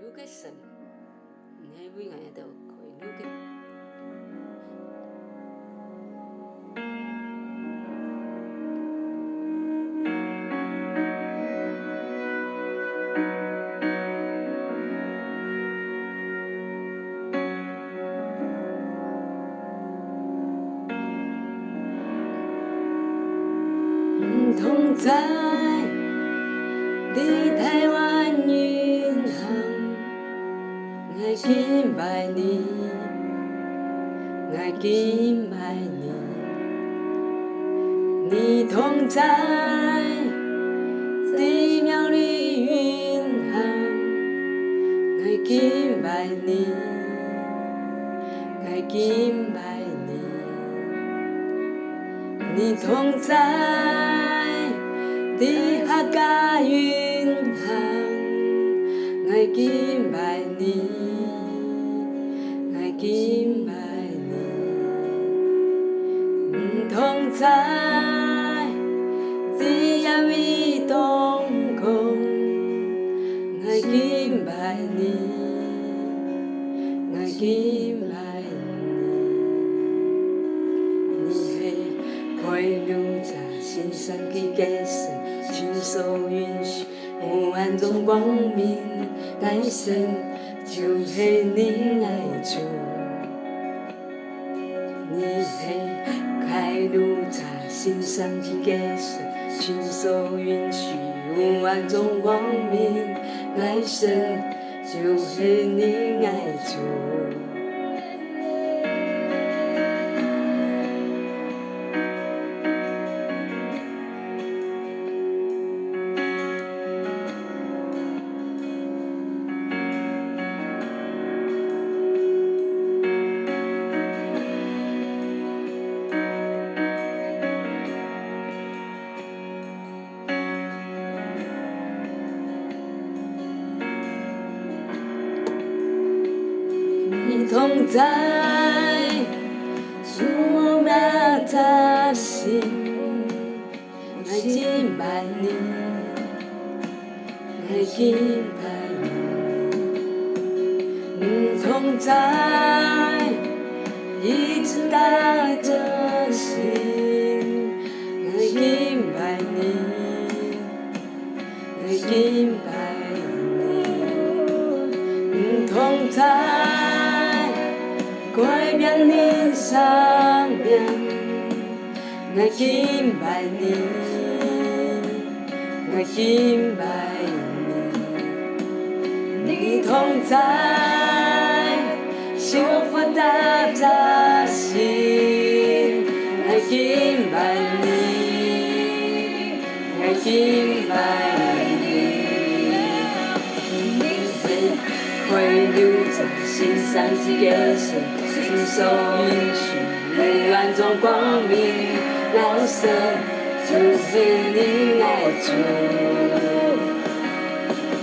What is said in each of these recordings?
愈个深，迄每个都会愈个。同在伫台湾银行，爱敬拜你，爱敬拜你。你同在伫苗栗银行，爱敬拜你，爱敬拜你。你同在伫客家银行，爱敬拜你，爱敬拜你。同在伫亚美东宫，爱敬拜你，爱敬拜你。你是快乐在心上的假神，亲手允许黑暗中光明诞生，就是你爱主。你是开路在心上的假神，亲手允许黑暗中光明诞生，就是你爱主。你同在，主我名在心，爱敬拜你，爱敬拜你。你同在，一直带着心，爱敬拜你，爱敬拜你。你同在。改变你上面，爱敬拜你，爱敬拜你。你同在，幸福的扎心，爱敬拜你，爱敬拜你。你是会留在心上的眼神。亲手允许黑暗中光明诞生，就是你爱主。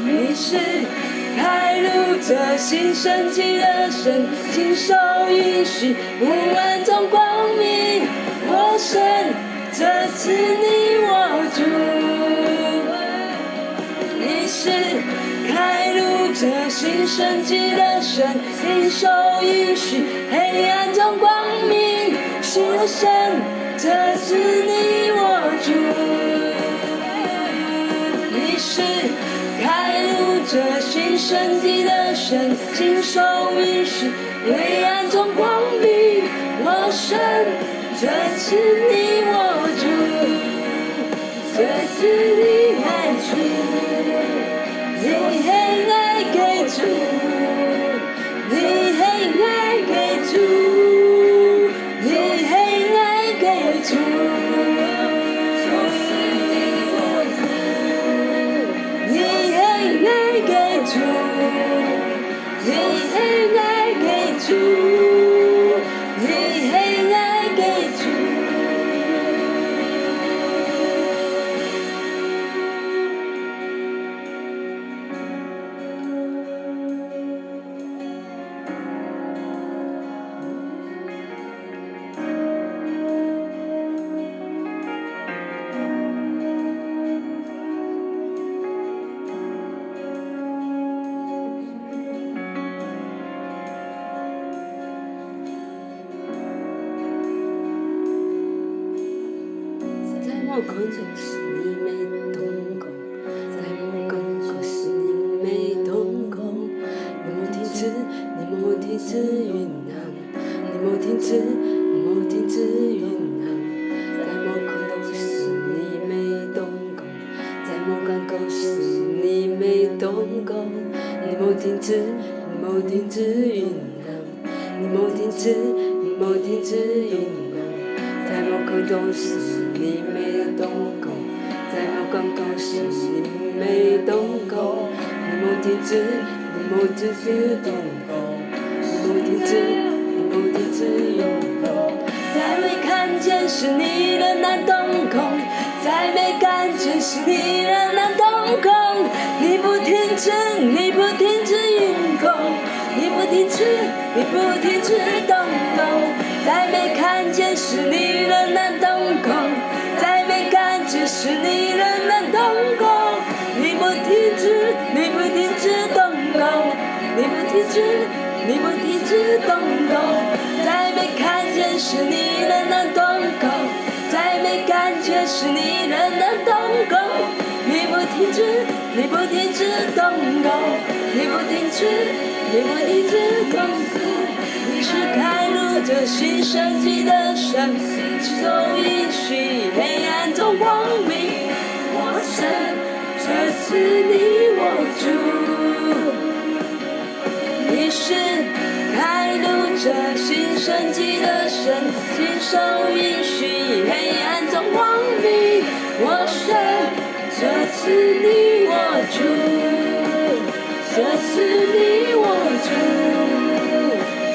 你是开路者新生机的神，亲手允许黑暗中光明我生，这次你我主。你是开路者新生机的神，亲手允许黑暗中光明新生，这是你我主。你是开路者新生机的神，亲手允许黑暗中光明我生，这是你我主，这是你爱主，你很爱给主，你很爱给主，你很爱给主，你很爱给主，你很爱给主，你很爱给主。么困顿是你没动工，在某个故事你没动工，你没停止，你没停止酝酿，你没停止，你没停止酝酿，在某空洞时你没动工，在某港口时你没动工，你没停止，你没停止酝酿，你没停止，你没停止酝酿，在某空洞时你没动工，在某港口时你没动工，你没停止，你没停止动工，你没停止，你没停止运动，在没看见时你仍然动工，在没感觉时你仍然动工，你不停止，你不停止运动，你不停止，你不停止动工，在没看见时你仍然动工，在没感觉时你仍然动工，你不停止，你不停止动工，你不停止，你不停止动工，在没看见时你仍然动工，在没感觉时你仍然动工，你不停止，你不停止动工，你不停止，你不停止动工，你是开路着新生机的神，只走允许黑暗中光明，我神，这次你我主。你是开路着新生机的神，亲手允许黑暗中光明，我神，这次你我主，这次你我主，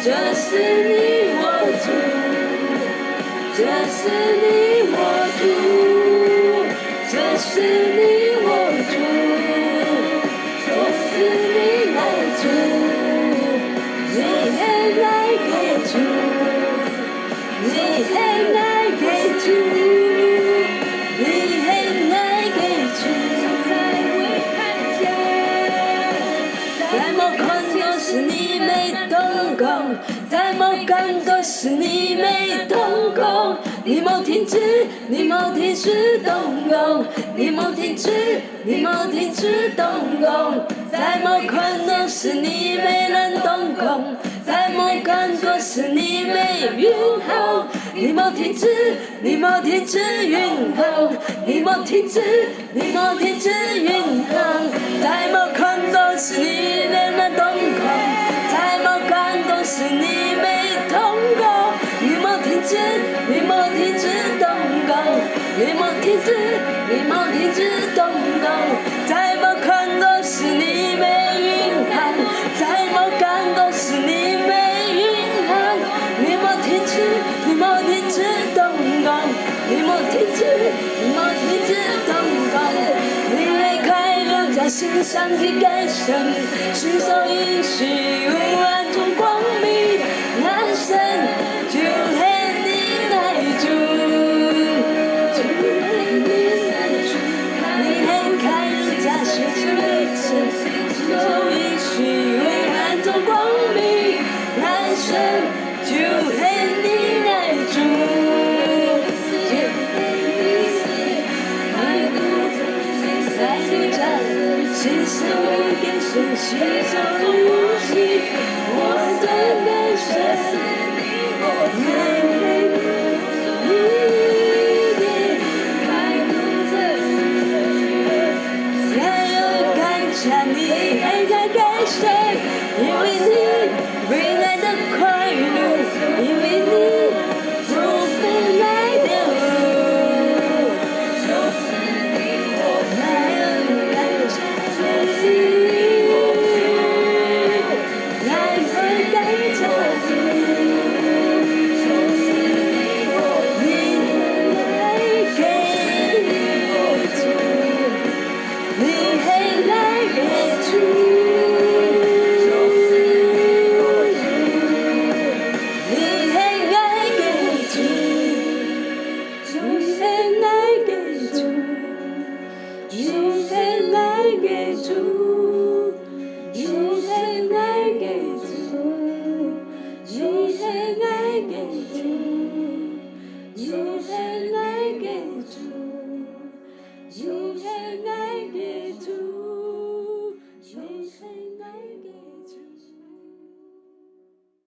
这次你我主，这次你我主，这次你我主，这次你来主，你很爱给主，你很爱给主，你很爱给主，在未看见，在某困顿时你没动工，在某感动时你没动工，你没停止，你没停止动工，你没停止，你没停止动工，在某困顿时你没能动工，在某感动时你没运行，你没停止，你没停止运行，你没停止，你没停止运行，在某感动时你仍然动工，在某感动时你没动工，你没停止，你没停止动工，你没停止，你没停止动工，在某感动时你没运行，在某感动时你没运行，你没停止，你没停止动工，你没停止，你没停止动工，你离开了在心上的感受，伸手允许幽暗中光明，男神就ให้你来主，就ให้你来主，你离开了在心上的伸手允许幽暗中光明，男神就ให้你来主。亲手给神洗手允许，我的人生你开路着，才有感觉你还在感受，因为你未来的快乐，因为你不回来的路，就是你我才有感觉。来回带着你来给主，你还来给主，你还来给主，你还来给主，你还来给主，你还来给主，你还来给主，你还来给主。永远爱别